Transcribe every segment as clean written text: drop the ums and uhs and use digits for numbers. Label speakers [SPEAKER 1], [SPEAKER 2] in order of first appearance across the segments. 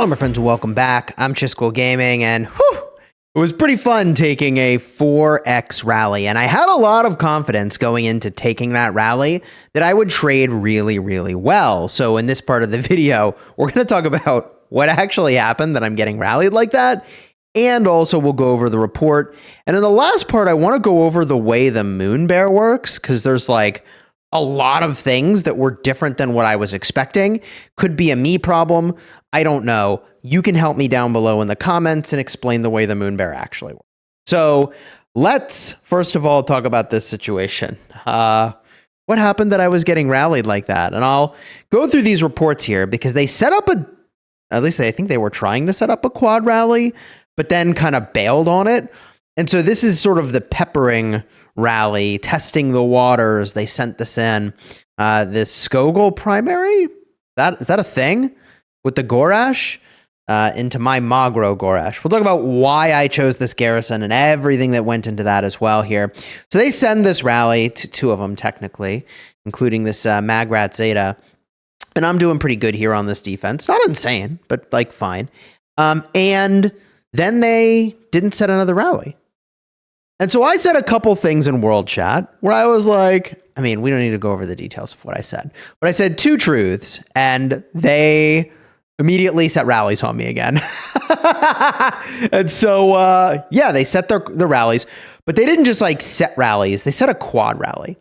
[SPEAKER 1] Hello, my friends, and welcome back. I'm Chisgule Gaming, and it was pretty fun taking a 4x rally, and I had a lot of confidence going into taking that rally that I would trade really, really well. So in this part of the video, we're going to talk about what actually happened that I'm getting rallied like that, and also we'll go over the report. And in the last part, I want to go over the way the moon bear works, because there's like a lot of things that were different than what I was expecting. Could be a me problem. I don't know. You can help me down below in the comments and explain the way the moon bear actually works. So let's first of all talk about this situation. What happened that I was getting rallied like that? And I'll go through these reports here because they set up at least I think they were trying to set up a quad rally, but then kind of bailed on it. And so this is sort of the peppering rally, testing the waters. They sent this in. This Chisgule primary, is that a thing? With the Gorash into my Mogro Gorash. We'll talk about why I chose this garrison and everything that went into that as well here. So they send this rally to two of them technically, including this Magrat Zeta. And I'm doing pretty good here on this defense. Not insane, but like fine. And then they didn't set another rally. And so I said a couple things in world chat where I was like, I mean, we don't need to go over the details of what I said, but I said two truths and they immediately set rallies on me again. And so, yeah, they set the rallies, but they didn't just like set rallies. They set a quad rally.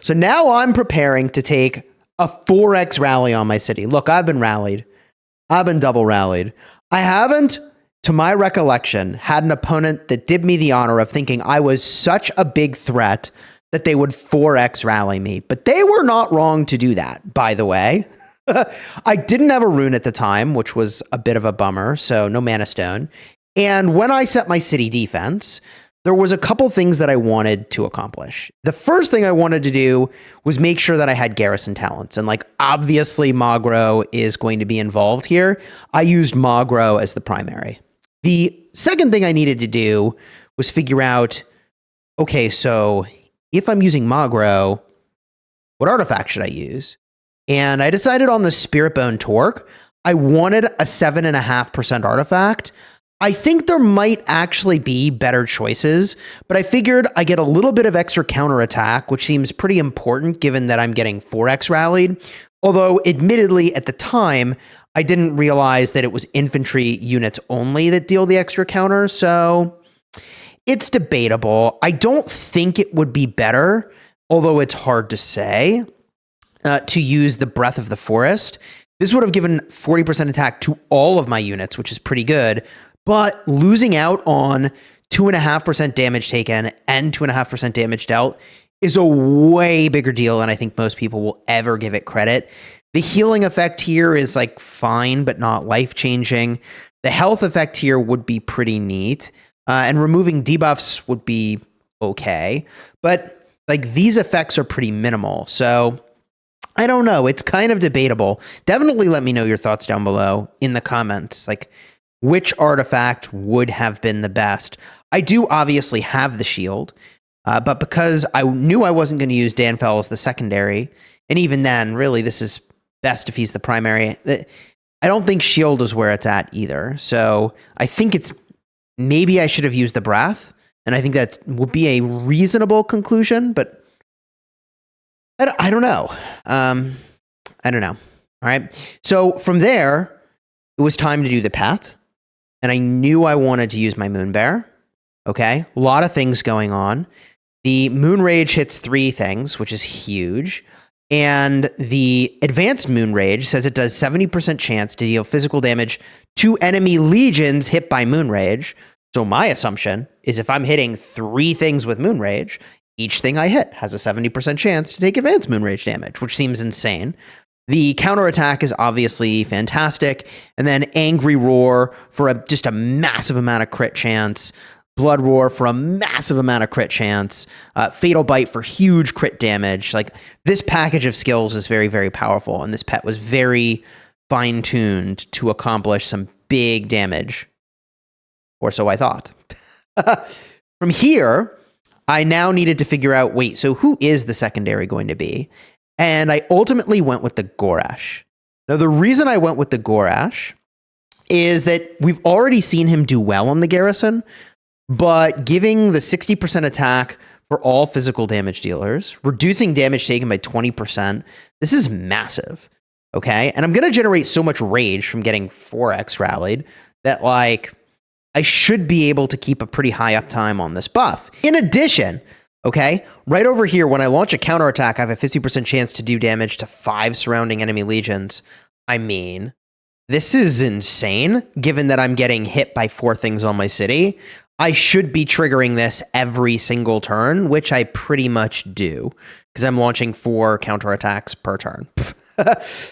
[SPEAKER 1] So now I'm preparing to take a 4x rally on my city. Look, I've been rallied. I've been double rallied. I haven't, to my recollection, had an opponent that did me the honor of thinking I was such a big threat that they would 4x rally me. But they were not wrong to do that, by the way. I didn't have a rune at the time, which was a bit of a bummer, so no mana stone. And when I set my city defense, there was a couple things that I wanted to accomplish. The first thing I wanted to do was make sure that I had garrison talents. And like, obviously Mogro is going to be involved here. I used Mogro as the primary. The second thing I needed to do was figure out, okay, so if I'm using Mogro, what artifact should I use? And I decided on the Spirit Bone Torque. I wanted a 7.5% artifact. I think there might actually be better choices, but I figured I get a little bit of extra counterattack, which seems pretty important given that I'm getting 4x rallied. Although, admittedly, at the time, I didn't realize that it was infantry units only that deal the extra counter, so it's debatable. I don't think it would be better, although it's hard to say, to use the Breath of the Forest. This would have given 40% attack to all of my units, which is pretty good, but losing out on 2.5% damage taken and 2.5% damage dealt is a way bigger deal than I think most people will ever give it credit. The healing effect here is like fine, but not life-changing. The health effect here would be pretty neat, and removing debuffs would be okay, but like these effects are pretty minimal, so I don't know. It's kind of debatable. Definitely let me know your thoughts down below in the comments. Like, which artifact would have been the best? I do obviously have the shield, but because I knew I wasn't going to use Danfell as the secondary, and even then, really, this is best if he's the primary. I don't think shield is where it's at either. So I think it's maybe I should have used the Breath, and I think that would be a reasonable conclusion, but I don't know. I don't know. All right. So from there, it was time to do the path. And I knew I wanted to use my Moon Bear. Okay. A lot of things going on. The Moon Rage hits 3 things, which is huge. And the Advanced Moon Rage says it does 70% chance to deal physical damage to enemy legions hit by Moon Rage. So my assumption is if I'm hitting 3 things with Moon Rage, each thing I hit has a 70% chance to take advanced Moon Rage damage, which seems insane. The counterattack is obviously fantastic. And then Angry Roar for just a massive amount of crit chance. Blood Roar for a massive amount of crit chance. Fatal Bite for huge crit damage. Like, this package of skills is very, very powerful. And this pet was very fine-tuned to accomplish some big damage. Or so I thought. From here, I now needed to figure out, wait, so who is the secondary going to be? And I ultimately went with the Gorash. Now, the reason I went with the Gorash is that we've already seen him do well on the Garrison, but giving the 60% attack for all physical damage dealers, reducing damage taken by 20%, this is massive, okay? And I'm going to generate so much rage from getting 4x rallied that, like, I should be able to keep a pretty high uptime on this buff. In addition, okay, right over here, when I launch a counterattack, I have a 50% chance to do damage to 5 surrounding enemy legions. I mean, this is insane, given that I'm getting hit by 4 things on my city. I should be triggering this every single turn, which I pretty much do, because I'm launching 4 counterattacks per turn.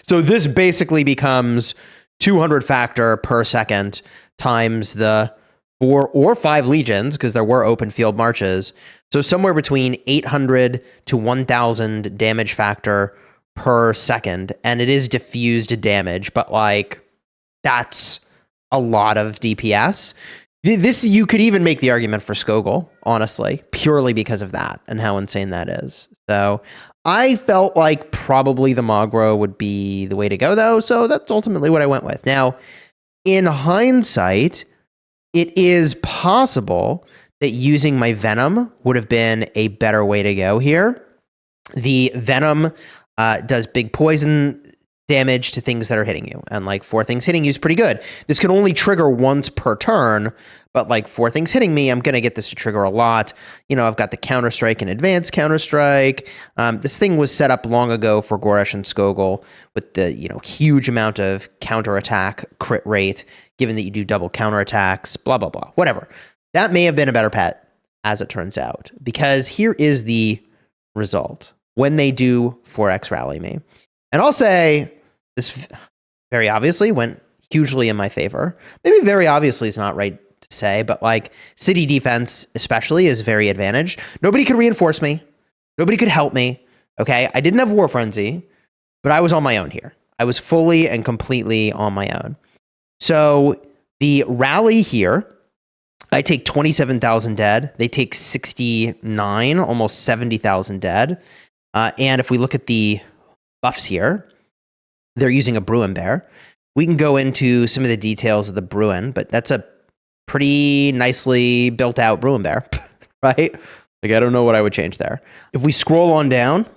[SPEAKER 1] So this basically becomes 200 factor per second times the 4 or 5 legions, because there were open field marches. So somewhere between 800 to 1,000 damage factor per second, and it is diffused damage, but like that's a lot of DPS. This, you could even make the argument for Chisgule, honestly, purely because of that and how insane that is. So I felt like probably the Mogro would be the way to go, though, so that's ultimately what I went with. Now, in hindsight, it is possible that using my Venom would have been a better way to go here. The Venom does big poison damage to things that are hitting you, and like 4 things hitting you is pretty good. This can only trigger once per turn, but like 4 things hitting me, I'm gonna get this to trigger a lot. You know, I've got the counter strike and advanced counter strike. This thing was set up long ago for Goresh and Chisgule with the, you know, huge amount of counter attack crit rate, given that you do double counter attacks, blah blah blah, whatever. That may have been a better pet, as it turns out, because here is the result when they do 4x rally me. And I'll say this very obviously went hugely in my favor. Maybe very obviously is not right to say, but like city defense especially is very advantaged. Nobody could reinforce me. Nobody could help me. Okay. I didn't have War Frenzy, but I was on my own here. I was fully and completely on my own. So the rally here, I take 27,000 dead. They take 69, almost 70,000 dead. And if we look at the buffs here, they're using a Bruin Bear. We can go into some of the details of the Bruin, but that's a pretty nicely built out Bruin Bear, right? Like, I don't know what I would change there. If we scroll on down,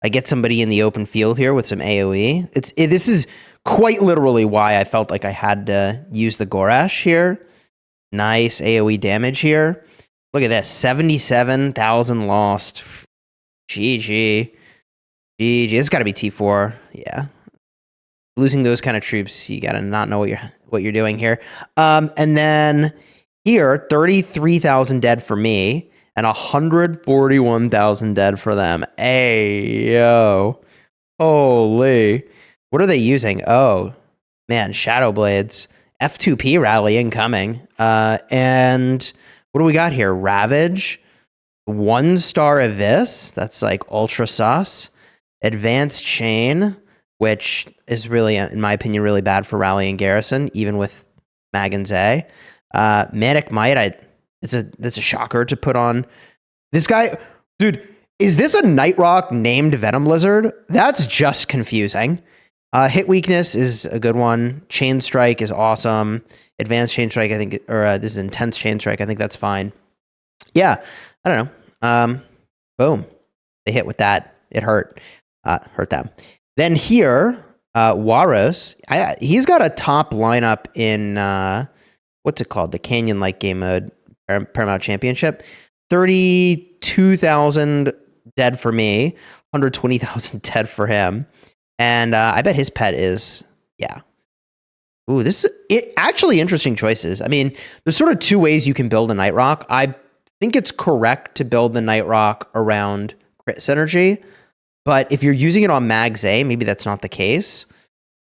[SPEAKER 1] I get somebody in the open field here with some AoE. This is quite literally why I felt like I had to use the Goresh here. Nice AoE damage here. Look at this, 77,000 lost. GG. GG. It's got to be T4. Yeah. Losing those kind of troops, you got to not know what you're doing here. And then here, 33,000 dead for me and 141,000 dead for them. Hey, yo. Holy. What are they using? Oh, man, Shadow Blades. F2P rally incoming. And what do we got here? Ravage. 1-star Abyss. That's like ultra sus. Advanced Chain, which is really, in my opinion, really bad for Rally and Garrison, even with Mag and Zay. Manic Might, that's a shocker to put on. This guy, dude, is this a Night Rock named Venom Lizard? That's just confusing. Hit Weakness is a good one. Chain Strike is awesome. Advanced Chain Strike, I think, or this is Intense Chain Strike. I think that's fine. Yeah, I don't know. Boom. They hit with that. It hurt. Hurt them. Then here, Waros, he's got a top lineup in, what's it called? The Canyon-like game mode, Paramount Championship. 32,000 dead for me, 120,000 dead for him. And I bet his pet is, yeah. Ooh, this is actually interesting choices. I mean, there's sort of 2 ways you can build a Night Rock. I think it's correct to build the Night Rock around crit synergy. But if you're using it on Mag's A, maybe that's not the case.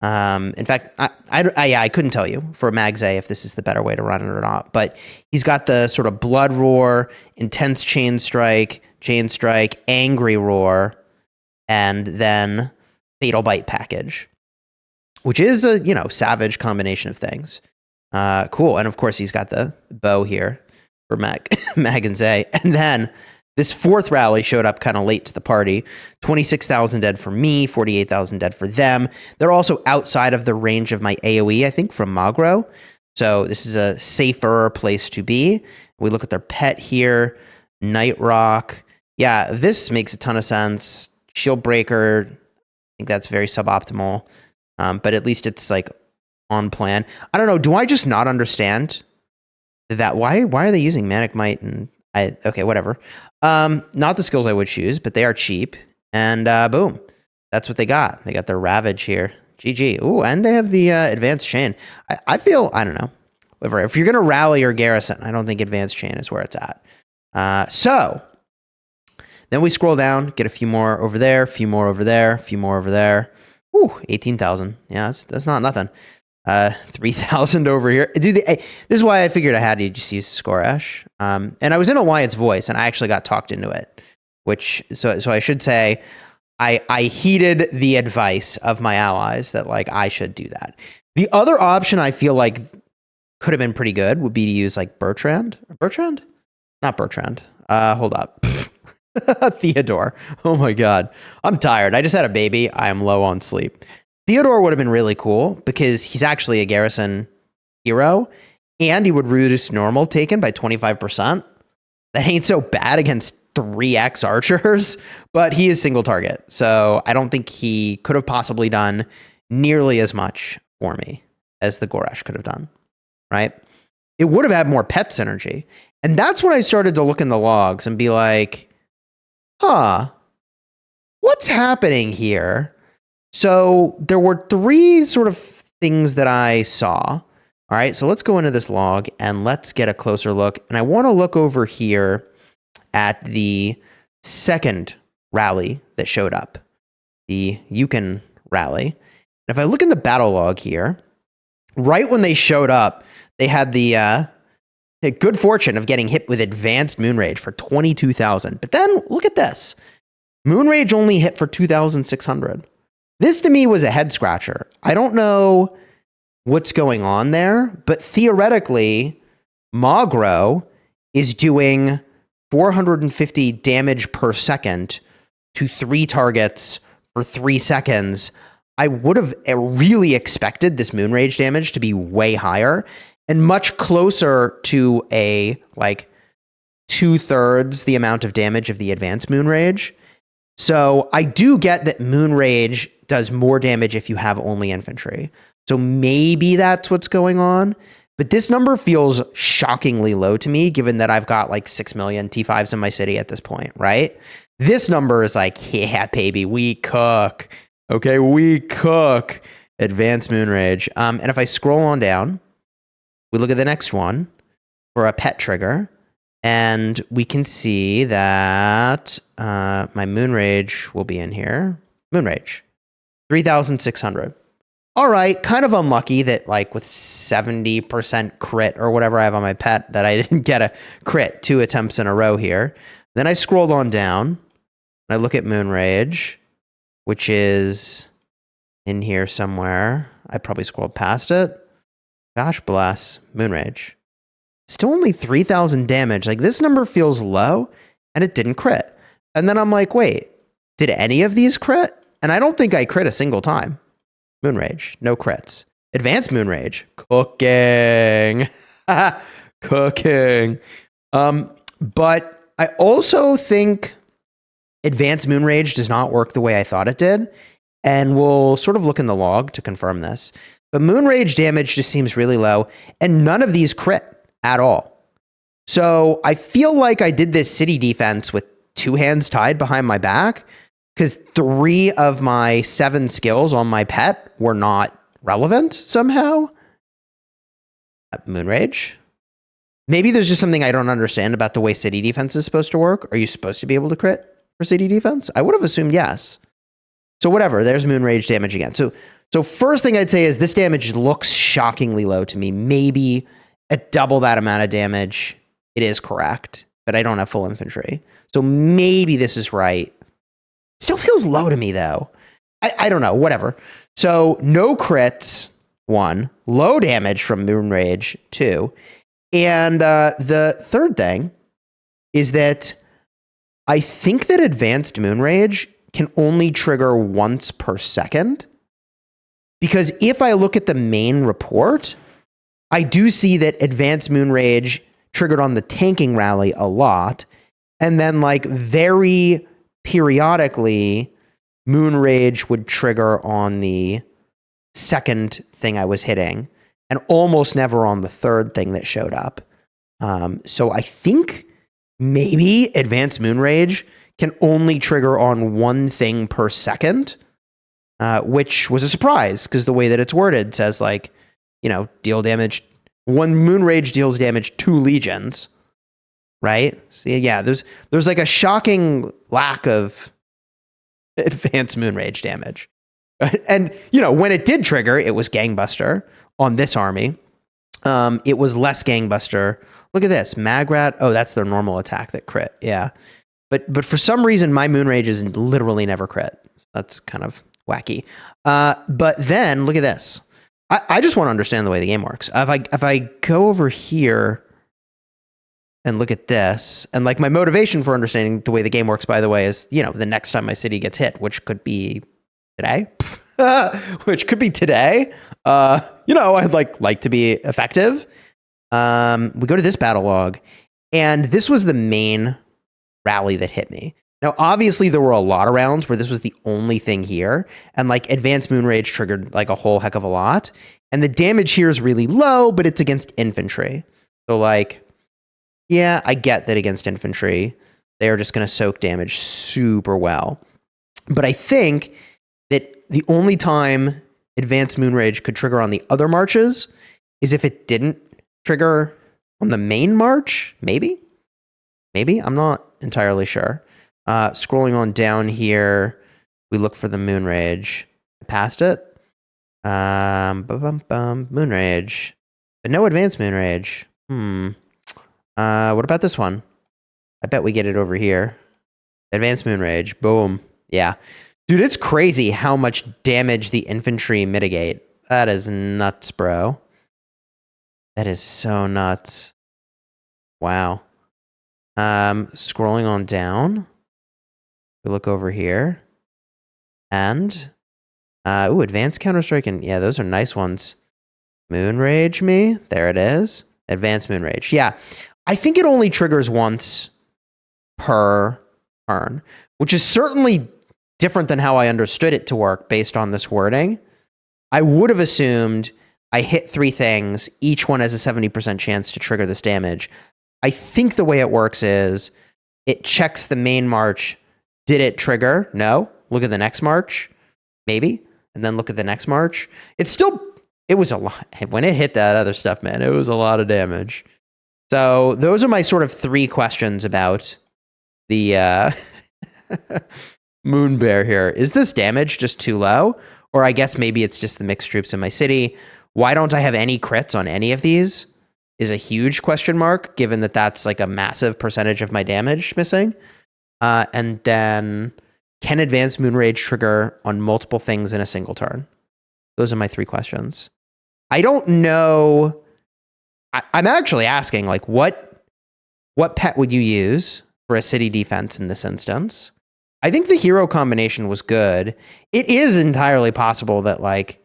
[SPEAKER 1] In fact, I couldn't tell you for Mag's A if this is the better way to run it or not. But he's got the sort of Blood Roar, Intense Chain Strike, Angry Roar, and then Fatal Bite package, which is a, you know, savage combination of things. Cool. And of course, he's got the bow here for Mag and Zay. And then This fourth rally showed up kind of late to the party. 26,000 dead for me, 48,000 dead for them. They're also outside of the range of my AoE, I think, from Mogro. So this is a safer place to be. We look at their pet here, Night Rock. Yeah, this makes a ton of sense. Shield Breaker, I think that's very suboptimal. But at least it's like on plan. I don't know. Do I just not understand that? Why are they using Manic Might? And okay, whatever. Not the skills I would choose, but they are cheap. And boom, that's what they got. They got their Ravage here. GG. Ooh, and they have the Advanced Chain. I feel, I don't know. Whatever. If you're going to rally or garrison, I don't think Advanced Chain is where it's at. So then we scroll down, get a few more over there, a few more over there, a few more over there. Ooh, 18,000. Yeah, that's not nothing. 3,000 over here. Dude, this is why I figured I had to just use Skoresh. And I was in Alliance Voice, and I actually got talked into it. So I should say, I heeded the advice of my allies that like I should do that. The other option I feel like could have been pretty good would be to use like Bertrand. Bertrand? Not Bertrand. Hold up. Theodore. Oh my God. I'm tired. I just had a baby. I am low on sleep. Theodore would have been really cool because he's actually a garrison hero and he would reduce normal taken by 25%. That ain't so bad against 3x archers, but he is single target. So I don't think he could have possibly done nearly as much for me as the Goresh could have done, right? It would have had more pet synergy. And that's when I started to look in the logs and be like, what's happening here? So there were 3 sort of things that I saw. All right, so let's go into this log and let's get a closer look. And I want to look over here at the second rally that showed up, the Yukon rally. And if I look in the battle log here, right when they showed up, they had the good fortune of getting hit with advanced Moonrage for 22,000. But then look at this. Moonrage only hit for 2,600. This to me was a head scratcher. I don't know what's going on there, but theoretically, Mogro is doing 450 damage per second to 3 targets for 3 seconds. I would have really expected this Moonrage damage to be way higher and much closer to a like 2/3 the amount of damage of the advanced Moonrage. So I do get that Moonrage does more damage if you have only infantry. So maybe that's what's going on. But this number feels shockingly low to me, given that I've got like 6 million T5s in my city at this point, right? This number is like, yeah, baby, we cook. Okay, we cook. Advanced Moonrage. And if I scroll on down, we look at the next one for a pet trigger. And we can see that my Moonrage will be in here. Moonrage. 3,600. All right, kind of unlucky that like with 70% crit or whatever I have on my pet that I didn't get a crit 2 attempts in a row here. Then I scrolled on down and I look at Moonrage, which is in here somewhere. I probably scrolled past it. Gosh bless. Moonrage. Still only 3,000 damage. Like this number feels low and it didn't crit. And then I'm like, wait, did any of these crit? And I don't think I crit a single time. Moonrage, no crits. Advanced Moonrage, cooking. Cooking. But I also think Advanced Moonrage does not work the way I thought it did. And we'll sort of look in the log to confirm this. But Moonrage damage just seems really low. And none of these crit at all. So I feel like I did this city defense with 2 hands tied behind my back. Because 3 of my 7 skills on my pet were not relevant somehow. Moonrage. Maybe there's just something I don't understand about the way city defense is supposed to work. Are you supposed to be able to crit for city defense? I would have assumed yes. So whatever, there's Moonrage damage again. So first thing I'd say is this damage looks shockingly low to me. Maybe at double that amount of damage, it is correct. But I don't have full infantry. So maybe this is right. Still feels low to me, though. I don't know. Whatever. So no crits, 1. Low damage from Moonrage, 2. And the third thing is that I think that Advanced Moonrage can only trigger once per second. Because if I look at the main report, I do see that Advanced Moonrage triggered on the tanking rally a lot. And then like very periodically, Moonrage would trigger on the second thing I was hitting and almost never on the third thing that showed up. So I think maybe Advanced Moonrage can only trigger on one thing per second, which was a surprise because the way that it's worded says like, deal damage. One Moonrage deals damage to legions, right? So yeah, there's like a shocking lack of Advanced Moonrage damage. And, when it did trigger, it was Gangbuster on this army. It was less Gangbuster. Look at this. Magrat. Oh, that's their normal attack that crit. Yeah. But for some reason, my Moonrage is literally never crit. That's kind of wacky. But then, look at this. I just want to understand the way the game works. If I go over here and look at this, and like my motivation for understanding the way the game works, by the way, is, the next time my city gets hit, which could be today, which could be today. I'd like to be effective. We go to this battle log, and this was the main rally that hit me. Now, obviously, there were a lot of rounds where this was the only thing here, and like Advanced Moonrage triggered like a whole heck of a lot. And the damage here is really low, but it's against infantry. So like, yeah, I get that against infantry, they are just going to soak damage super well. But I think that the only time Advanced Moonrage could trigger on the other marches is if it didn't trigger on the main march. Maybe, I'm not entirely sure. Scrolling on down here, we look for the Moonrage. I passed it. Moonrage. But no Advanced Moonrage. What about this one? I bet we get it over here. Advanced Moonrage. Boom. Yeah. Dude, it's crazy how much damage the infantry mitigate. That is nuts, bro. That is so nuts. Wow. Scrolling on down. We look over here. And Advanced Counter-Strike, and yeah, those are nice ones. Moonrage me. There it is. Advanced Moonrage. Yeah. I think it only triggers once per turn, which is certainly different than how I understood it to work based on this wording. I would have assumed I hit 3 things. Each one has a 70% chance to trigger this damage. I think the way it works is it checks the main march. Did it trigger? No. Look at the next march. Maybe. And then look at the next march. It was a lot. When it hit that other stuff, man, it was a lot of damage. So those are my sort of 3 questions about the Moon Bear here. Is this damage just too low? Or I guess maybe it's just the mixed troops in my city. Why don't I have any crits on any of these? Is a huge question mark, given that that's like a massive percentage of my damage missing. And then, can Advanced Moonrage trigger on multiple things in a single turn? Those are my 3 questions. I don't know. I'm actually asking, like, what pet would you use for a city defense in this instance? I think the hero combination was good. It is entirely possible that, like,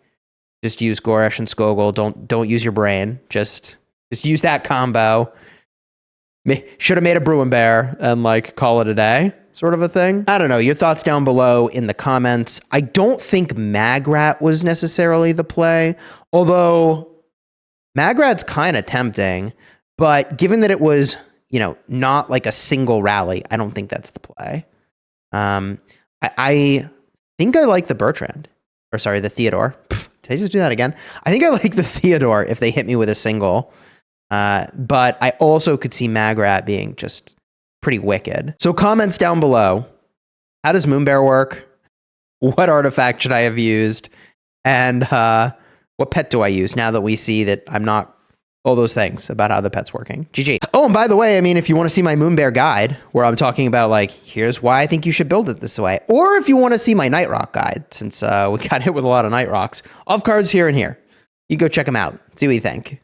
[SPEAKER 1] just use Goresh and Skogul. Don't use your brain. Just use that combo. Should have made a Bruin Bear and like call it a day, sort of a thing. I don't know. Your thoughts down below in the comments. I don't think Magrat was necessarily the play, although Magrat's kind of tempting. But given that it was, not like a single rally, I don't think that's the play. I think I like the Bertrand, or sorry, the Theodore. Did I just do that again? I think I like the Theodore if they hit me with a single. But I also could see Magrat being just pretty wicked. So comments down below. How does Moonbear work? What artifact should I have used? And what pet do I use now that we see that I'm not all those things about how the pet's working? GG. Oh, and by the way, I mean, if you want to see my Moonbear guide, where I'm talking about, like, here's why I think you should build it this way. Or if you want to see my Night Rock guide, since we got hit with a lot of Night Rocks, off cards here and here. You go check them out. See what you think.